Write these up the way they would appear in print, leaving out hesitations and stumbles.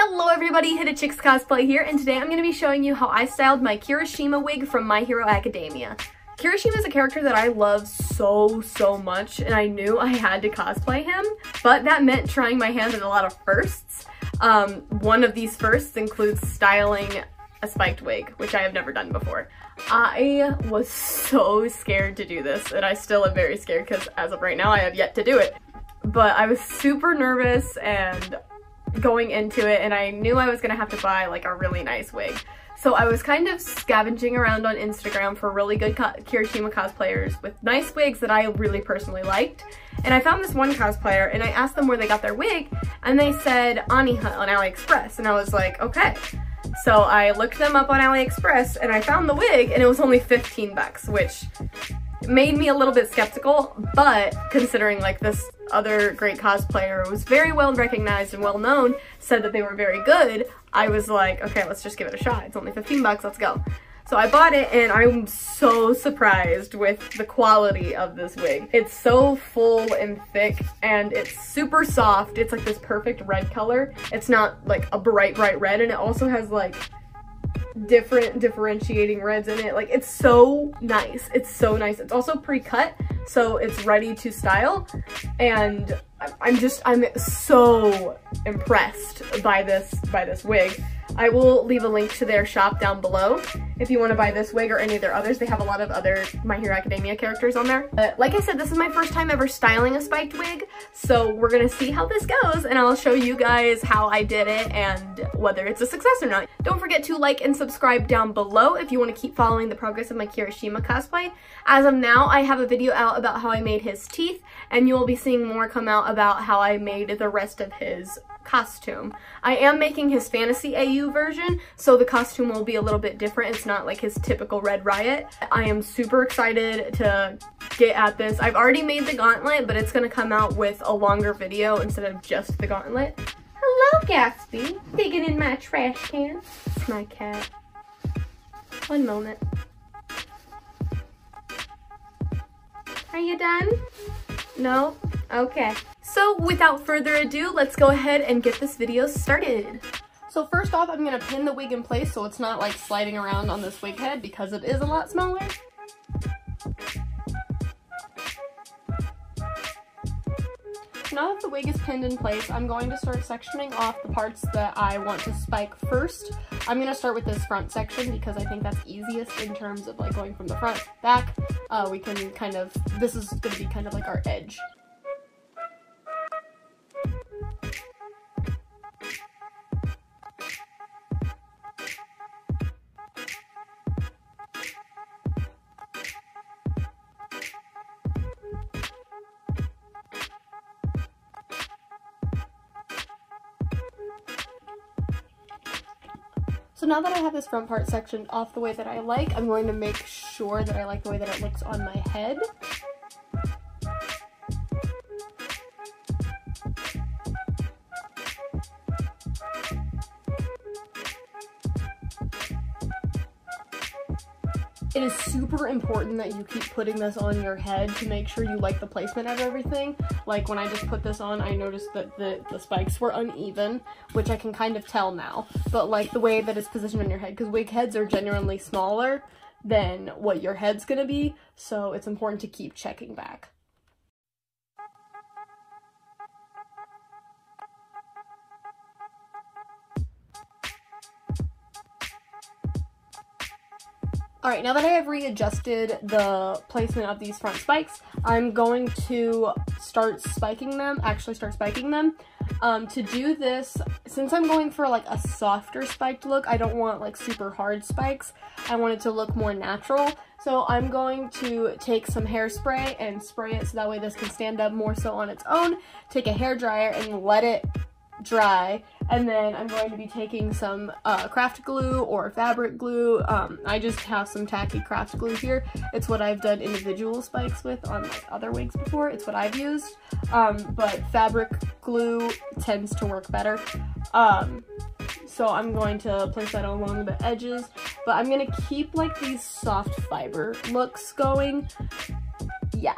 Hello everybody, Kirishima Cosplay here, and today I'm going to be showing you how I styled my Kirishima wig from My Hero Academia. Kirishima is a character that I love so much, and I knew I had to cosplay him, but that meant trying my hand at a lot of firsts. One of these firsts includes styling a spiked wig, which I have never done before. I was so scared to do this, and I still am very scared because as of right now I have yet to do it. But I was super nervous and going into it, and I knew I was gonna have to buy like a really nice wig. So I was kind of scavenging around on Instagram for really good Kirishima cosplayers with nice wigs that I really personally liked. And I found this one cosplayer and I asked them where they got their wig, and they said Ani Hut on AliExpress, and I was like, okay. So I looked them up on AliExpress and I found the wig, and it was only 15 bucks, which made me a little bit skeptical, but considering like this other great cosplayer was very well recognized and well known, said that they were very good, I was like, okay, let's just give it a shot. It's only 15 bucks, let's go. So I bought it, and I'm so surprised with the quality of this wig. It's so full and thick, and it's super soft. It's like this perfect red color. It's not like a bright red, and it also has like different differentiating reds in it. Like, it's so nice. It's so nice. It's also pre-cut, so it's ready to style, and I'm so impressed by this wig. I will leave a link to their shop down below if you want to buy this wig or any of their others. They have a lot of other My Hero Academia characters on there. Like I said, this is my first time ever styling a spiked wig, so we're gonna see how this goes, and I'll show you guys how I did it and whether it's a success or not. Don't forget to like and subscribe down below if you want to keep following the progress of my Kirishima cosplay. As of now, I have a video out about how I made his teeth, and you will be seeing more come out about how I made the rest of his costume. I am making his fantasy AU version, so the costume will be a little bit different. It's not like his typical Red Riot. I am super excited to get at this. I've already made the gauntlet, but it's gonna come out with a longer video instead of just the gauntlet. Hello, Gatsby. Digging in my trash can. It's my cat. One moment. Are you done? No? Okay. So without further ado, let's go ahead and get this video started. So first off, I'm gonna pin the wig in place so it's not like sliding around on this wig head because it is a lot smaller. Now that the wig is pinned in place, I'm going to start sectioning off the parts that I want to spike first. I'm gonna start with this front section because I think that's easiest in terms of like going from the front back. We can kind of, this is gonna be kind of like our edge. So now that I have this front part sectioned off the way that I like, I'm going to make sure that I like the way that it looks on my head. It is super important that you keep putting this on your head to make sure you like the placement of everything. Like when I just put this on, I noticed that the spikes were uneven, which I can kind of tell now. But like the way that it's positioned on your head, because wig heads are genuinely smaller than what your head's gonna be, so it's important to keep checking back. Alright, now that I have readjusted the placement of these front spikes, I'm going to start spiking them. To do this, since I'm going for like a softer spiked look, I don't want like super hard spikes. I want it to look more natural. So I'm going to take some hairspray and spray it so that way this can stand up more so on its own. Take a hairdryer and let it dry, and then I'm going to be taking some craft glue or fabric glue. I just have some tacky craft glue here. It's what I've done individual spikes with on like other wigs before. It's what I've used, but fabric glue tends to work better. So I'm going to place that along the edges, but I'm gonna keep like these soft fiber looks going. Yeah.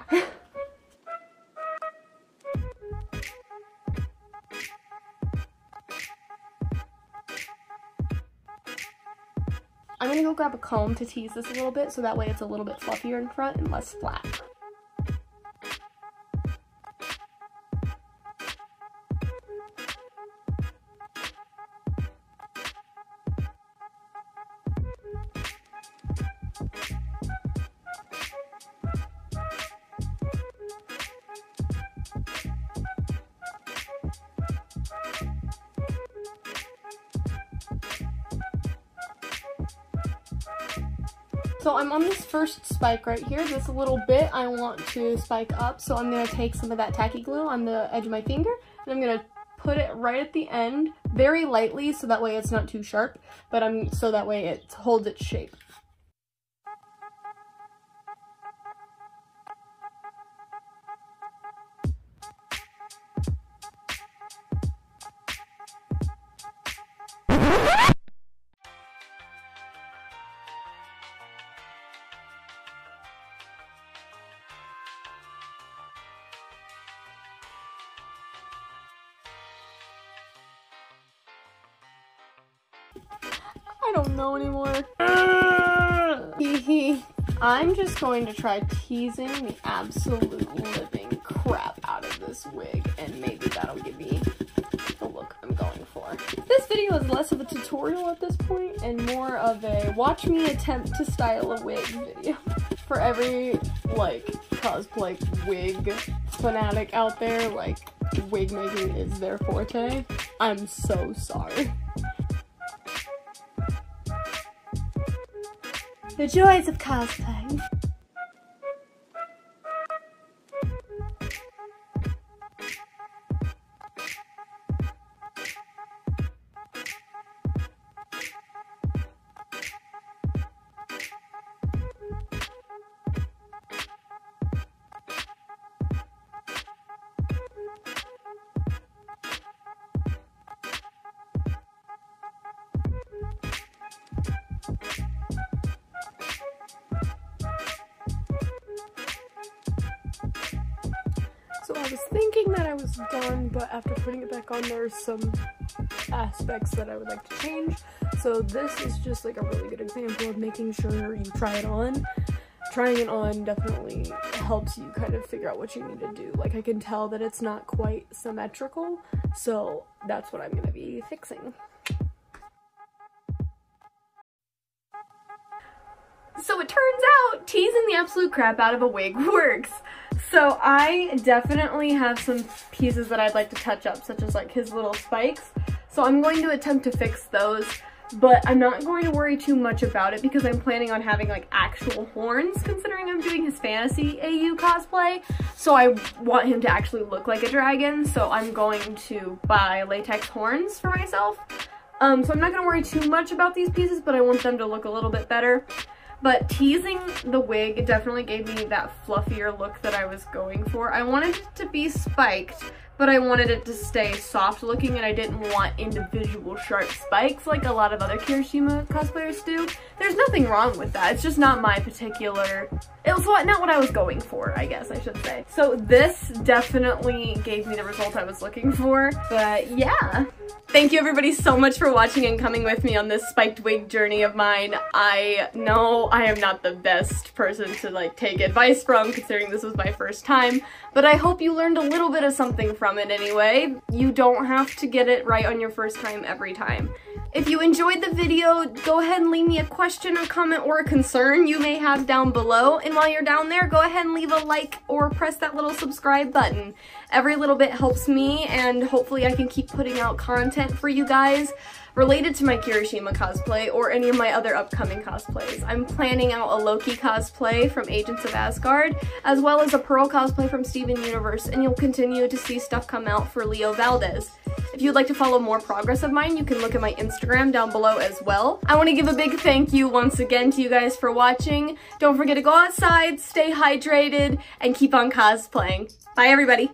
I'm gonna go grab a comb to tease this a little bit so that way it's a little bit fluffier in front and less flat. So I'm on this first spike right here. This little bit I want to spike up, so I'm going to take some of that tacky glue on the edge of my finger, and I'm going to put it right at the end, very lightly, so that way it's not too sharp, but so that way it holds its shape. I don't know anymore. I'm just going to try teasing the absolute living crap out of this wig, and maybe that'll give me the look I'm going for. This video is less of a tutorial at this point and more of a watch me attempt to style a wig video. For every, like, cosplay wig fanatic out there, like, wig making is their forte, I'm so sorry. The joys of cosplay. So I was thinking that I was done, but after putting it back on, there's some aspects that I would like to change. So this is just like a really good example of making sure you try it on. Trying it on definitely helps you kind of figure out what you need to do. Like, I can tell that it's not quite symmetrical, so that's what I'm going to be fixing. So it turns out teasing the absolute crap out of a wig works. So I definitely have some pieces that I'd like to touch up, such as like his little spikes. So I'm going to attempt to fix those, but I'm not going to worry too much about it because I'm planning on having like actual horns, considering I'm doing his fantasy AU cosplay. So I want him to actually look like a dragon, so I'm going to buy latex horns for myself. So I'm not going to worry too much about these pieces, but I want them to look a little bit better. But teasing the wig definitely gave me that fluffier look that I was going for. I wanted it to be spiked, but I wanted it to stay soft looking, and I didn't want individual sharp spikes like a lot of other Kirishima cosplayers do. There's nothing wrong with that. It's just not my particular... It was not what I was going for, I guess I should say. So this definitely gave me the result I was looking for, but yeah. Thank you everybody so much for watching and coming with me on this spiked wig journey of mine. I know I am not the best person to like take advice from, considering this was my first time, but I hope you learned a little bit of something from it anyway. You don't have to get it right on your first time every time. If you enjoyed the video, go ahead and leave me a question, a comment, or a concern you may have down below. And while you're down there, go ahead and leave a like or press that little subscribe button. Every little bit helps me, and hopefully I can keep putting out content for you guys related to my Kirishima cosplay or any of my other upcoming cosplays. I'm planning out a Loki cosplay from Agents of Asgard, as well as a Pearl cosplay from Steven Universe, and you'll continue to see stuff come out for Leo Valdez. If you'd like to follow more progress of mine, you can look at my Instagram down below as well. I want to give a big thank you once again to you guys for watching. Don't forget to go outside, stay hydrated, and keep on cosplaying. Bye everybody!